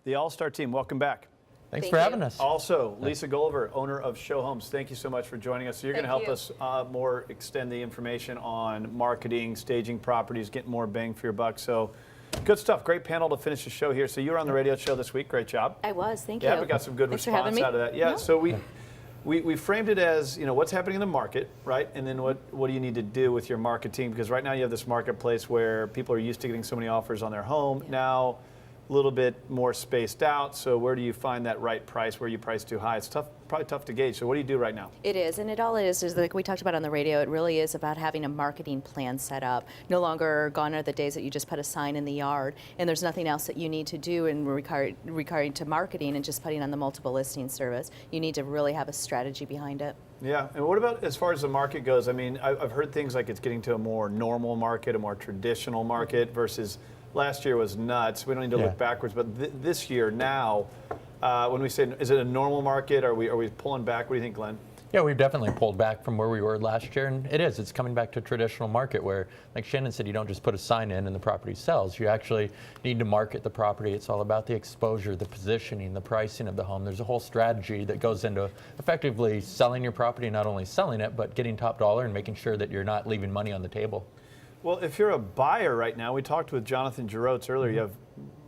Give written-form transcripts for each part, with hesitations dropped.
The all-star team, welcome back. Thanks for having us. Also, Lisa Gulliver, owner of Showhomes, thank you so much for joining us. So you're going to help us more extend the information on marketing, staging properties, getting more bang for your buck. So good stuff. Great panel to finish the show here. So you were on the radio show this week. Great job. I was. Thank you. Yeah, we got some good response out of that. Yeah. So we framed it as, what's happening in the market, right? And then what do you need to do with your marketing? Because right now you have this marketplace where people are used to getting so many offers on their home. Yeah. Now, a little bit more spaced out. So where do you find that right price? Where you price too high? It's tough, probably tough to gauge. So what do you do right now? It is, and all it is like we talked about on the radio, it really is about having a marketing plan set up. No longer gone are the days that you just put a sign in the yard and there's nothing else that you need to do in regarding to marketing and just putting on the multiple listing service. You need to really have a strategy behind it. Yeah, and what about as far as the market goes? I mean, I've heard things like it's getting to a more normal market, a more traditional market versus last year was nuts. We don't need to look backwards, but this year now, when we say, is it a normal market? Are we pulling back? What do you think, Glenn? Yeah, we've definitely pulled back from where we were last year, and it's coming back to a traditional market where, like Shannon said, you don't just put a sign in and the property sells. You actually need to market the property. It's all about the exposure, the positioning, the pricing of the home. There's a whole strategy that goes into effectively selling your property, not only selling it, but getting top dollar and making sure that you're not leaving money on the table. Well, if you're a buyer right now, we talked with Jonathan Giroux earlier, you have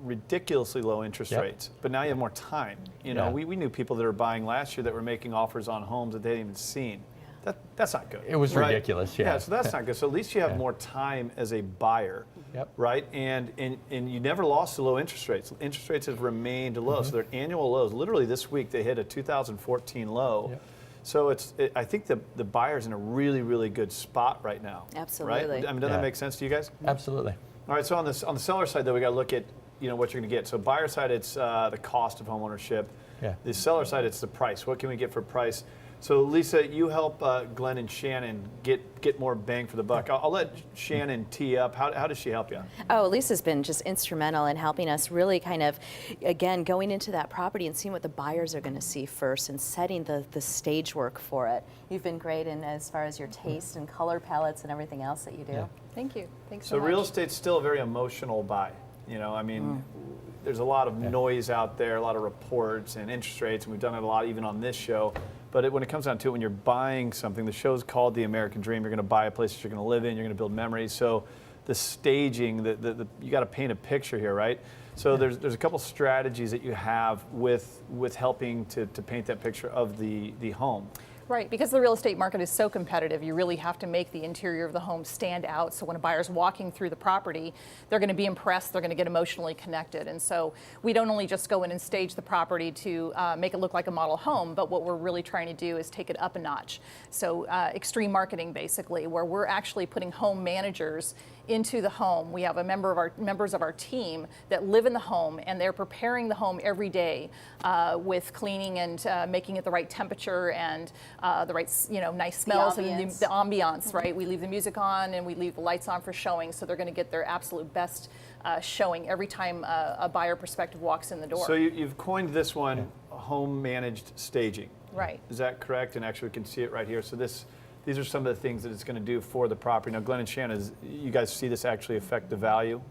ridiculously low interest rates, but now you have more time. We knew people that were buying last year that were making offers on homes that they hadn't even seen. That's not good. It was ridiculous, Yeah, so that's not good. So at least you have more time as a buyer, right? And you never lost to low interest rates. Interest rates have remained low, so they're annual lows. Literally this week they hit a 2014 low. So I think the buyer's in a really, really good spot right now. Absolutely. Right? I mean, doesn't that make sense to you guys? Absolutely. All right, so on the seller side, though, we got to look at what you're going to get. So buyer side, it's the cost of home ownership. Yeah. The seller side, it's the price. What can we get for price? So Lisa, you help Glenn and Shannon get more bang for the buck. I'll let Shannon tee up. How does she help you? Oh, Lisa's been just instrumental in helping us really kind of, again, going into that property and seeing what the buyers are going to see first and setting the stage work for it. You've been great in as far as your taste and color palettes and everything else that you do. Yeah. Thank you. Thanks so much. much. So real estate's still a very emotional buy. I mean, there's a lot of noise out there, a lot of reports and interest rates, and we've done it a lot even on this show. But when it comes down to it, when you're buying something, the show's called The American Dream. You're going to buy a place that you're going to live in. You're going to build memories. So the staging, you got to paint a picture here, right? So there's a couple strategies that you have with helping to paint that picture of the home. Right, because the real estate market is so competitive, you really have to make the interior of the home stand out. So when a buyer's walking through the property, they're going to be impressed, they're going to get emotionally connected. And so we don't only just go in and stage the property to make it look like a model home, but what we're really trying to do is take it up a notch. So extreme marketing, basically, where we're actually putting home managers into the home. We have members of our team that live in the home, and they're preparing the home every day with cleaning and making it the right temperature and the right, nice smells and the ambiance, right? We leave the music on and we leave the lights on for showing, so they're going to get their absolute best showing every time a buyer prospective walks in the door. So you've coined this one, home managed staging. Right. Is that correct? And actually we can see it right here. So these are some of the things that it's going to do for the property. Now, Glenn and Shannon, you guys see this actually affect the value?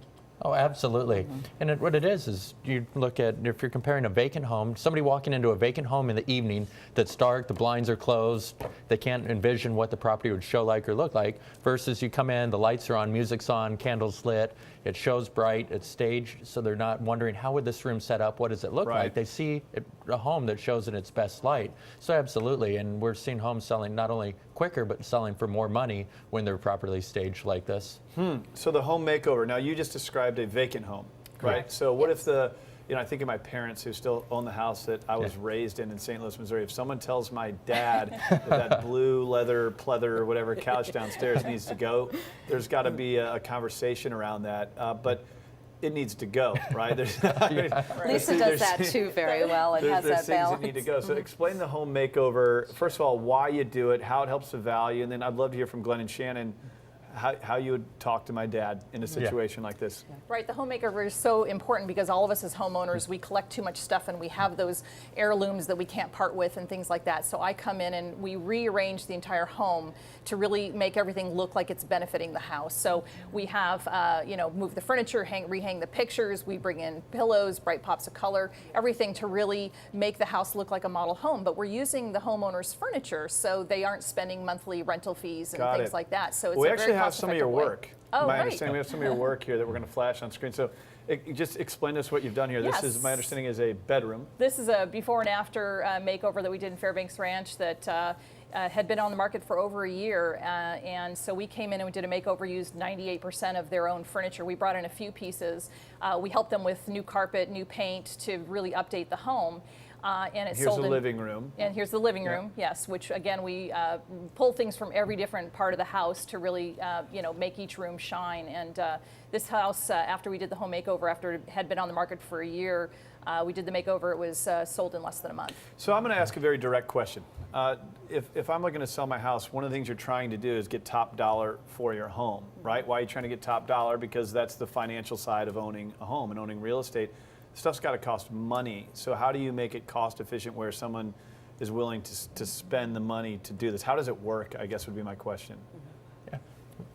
Oh, absolutely. And what it is you look at, if you're comparing a vacant home, somebody walking into a vacant home in the evening that's dark, the blinds are closed, they can't envision what the property would show like or look like, versus you come in, the lights are on, music's on, candles lit, it shows bright, it's staged, so they're not wondering, how would this room set up, what does it look like? They see a home that shows in its best light. So absolutely, and we're seeing homes selling not only quicker, but selling for more money when they're properly staged like this. So the home makeover, now you just described a vacant home, right? So what if I think of my parents who still own the house that I was raised in St. Louis, Missouri. If someone tells my dad that blue leather, pleather, or whatever couch downstairs needs to go, there's got to be a conversation around that. But it needs to go, right? Lisa does that too very well and has that balance. There's things that need to go. So explain the home makeover. First of all, why you do it, how it helps the value, and then I'd love to hear from Glenn and Shannon how you would talk to my dad in a situation like this. Right, the home makeover is so important because all of us as homeowners, we collect too much stuff and we have those heirlooms that we can't part with and things like that. So I come in and we rearrange the entire home to really make everything look like it's benefiting the house. So we have, move the furniture, rehang the pictures, we bring in pillows, bright pops of color, everything to really make the house look like a model home. But we're using the homeowner's furniture so they aren't spending monthly rental fees and things like that. So it's we a actually very have some of your cost-effective way. work. Oh, my right. understanding, we have some of your work here that we're going to flash on screen. So just explain to us what you've done here. Yes. This is, my understanding, is a bedroom. This is a before and after makeover that we did in Fairbanks Ranch that had been on the market for over a year. And so we came in and we did a makeover, used 98% of their own furniture. We brought in a few pieces. We helped them with new carpet, new paint to really update the home. And Here's the living room. And here's the living room, yes, which again, we pull things from every different part of the house to really, make each room shine. And this house, after we did the home makeover, after it had been on the market for a year, we did the makeover, it was sold in less than a month. So I'm going to ask a very direct question. If I'm looking to sell my house, one of the things you're trying to do is get top dollar for your home, right? Why are you trying to get top dollar? Because that's the financial side of owning a home and owning real estate. Stuff's got to cost money. So how do you make it cost efficient where someone is willing to spend the money to do this? How does it work, I guess would be my question. Yeah.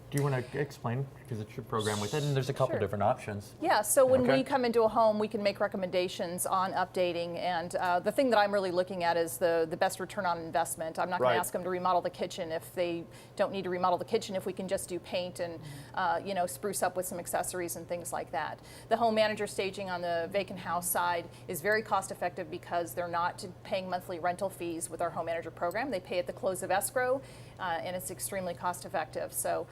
Do you want to explain? Because it's your program with it, and there's a couple Sure. different options. Yeah, so when Okay. we come into a home, we can make recommendations on updating. And the thing that I'm really looking at is the best return on investment. I'm not going Right. to ask them to remodel the kitchen if they don't need to remodel the kitchen, if we can just do paint and spruce up with some accessories and things like that. The home manager staging on the vacant house side is very cost effective because they're not paying monthly rental fees with our home manager program. They pay at the close of escrow, and it's extremely cost effective. So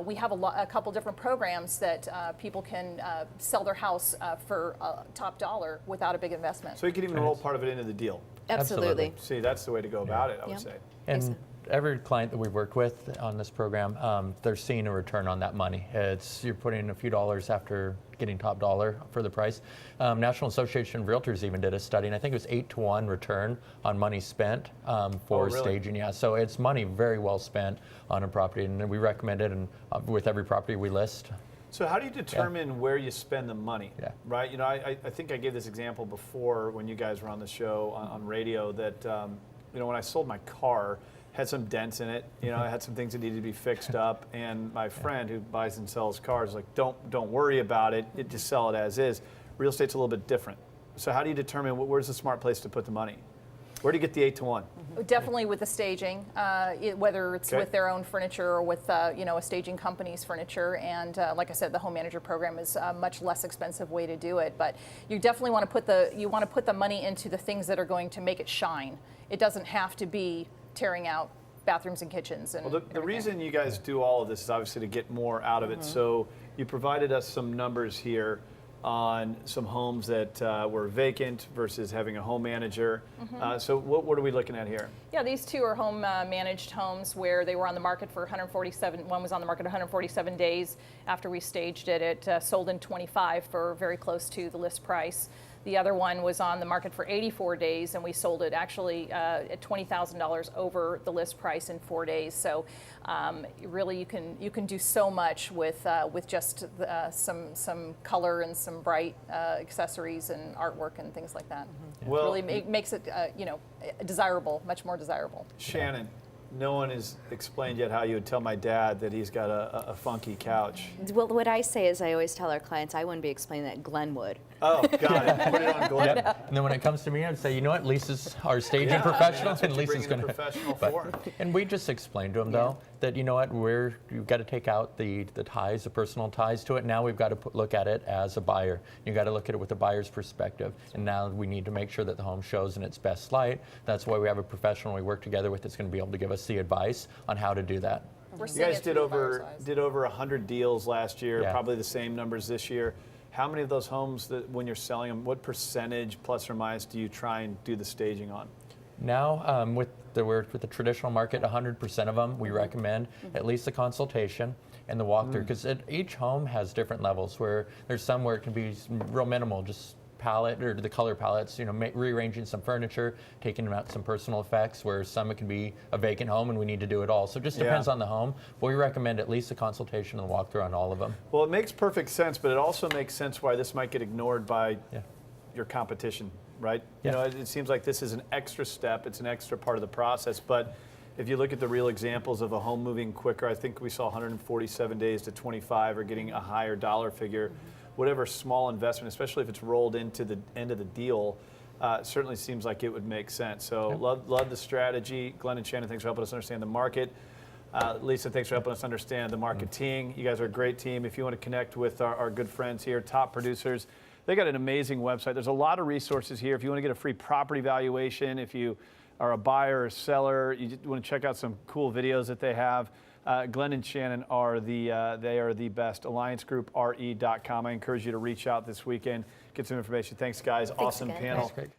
we have a couple different programs that people can sell their house for top dollar without a big investment. So you can even roll part of it into the deal. Absolutely. See, that's the way to go about it, I would Yep. say. And every client that we've worked with on this program, they're seeing a return on that money. You're putting a few dollars after getting top dollar for the price. National Association of Realtors even did a study, and I think it was 8-to-1 return on money spent for really? staging. Yeah, so it's money very well spent on a property, and we recommend it and with every property we list. So how do you determine where you spend the money? Yeah. Right. You know, I think I gave this example before when you guys were on the show on radio that when I sold my car, had some dents in it. You know, I had some things that needed to be fixed up, and my friend who buys and sells cars was like, don't worry about it. Just sell it as is. Real estate's a little bit different. So how do you determine where's the smart place to put the money? Where do you get the 8-to-1? Definitely with the staging, whether it's Okay. with their own furniture or with a staging company's furniture. And like I said, the home manager program is a much less expensive way to do it. But you definitely want to put the money into the things that are going to make it shine. It doesn't have to be tearing out bathrooms and kitchens. And Well, the reason you guys do all of this is obviously to get more out of it. So you provided us some numbers here on some homes that were vacant versus having a home manager. So what are we looking at here? Yeah, these two are home managed homes where they were on the market for 147. One was on the market 147 days after we staged it. It sold in 25 for very close to the list price. The other one was on the market for 84 days, and we sold it actually at $20,000 over the list price in 4 days. So really, you can do so much with just some color and some bright accessories and artwork and things like that. Well, It really makes it desirable, much more desirable. Shannon, no one has explained yet how you would tell my dad that he's got a funky couch. Well, what I say is I always tell our clients I wouldn't be explaining that, Glen would. Oh, got it. Put it on Glen. Yep. And then when it comes to me, I'd say, you know what, Lisa's our staging Yeah, I mean, professional, that's what and you Lisa's bring in going a to. professional for. And we just explained to them though that you know what, you've got to take out the ties, the personal ties to it. Now we've got to look at it as a buyer. You got to look at it with the buyer's perspective. And now we need to make sure that the home shows in its best light. That's why we have a professional we work together with that's going to be able to give us the advice on how to do that. We're You seeing guys it through the buyer's eyes. did over 100 deals last year, Yeah. probably the same numbers this year. How many of those homes that when you're selling them, what percentage plus or minus do you try and do the staging on? Now, with the traditional market, 100% of them, we recommend at least a consultation and the walkthrough, because each home has different levels, where there's some where it can be real minimal, just palette or the color palettes, rearranging some furniture, taking out some personal effects, where some it can be a vacant home and we need to do it all. So it just depends on the home. But we recommend at least a consultation and walkthrough on all of them. Well, it makes perfect sense, but it also makes sense why this might get ignored by your competition, right? Yeah. It seems like this is an extra step. It's an extra part of the process, but if you look at the real examples of a home moving quicker, I think we saw 147 days to 25 or getting a higher dollar figure. Whatever small investment, especially if it's rolled into the end of the deal, certainly seems like it would make sense. So love the strategy. Glenn and Shannon, thanks for helping us understand the market. Lisa, thanks for helping us understand the marketing. You guys are a great team. If you want to connect with our good friends here, top producers, they got an amazing website. There's a lot of resources here. If you want to get a free property valuation, if you are a buyer or a seller, you want to check out some cool videos that they have. Glenn and Shannon are they are the best. AllianceGroupRE.com. I encourage you to reach out this weekend, get some information. Thanks, guys. Thanks Awesome again. panel. That's great.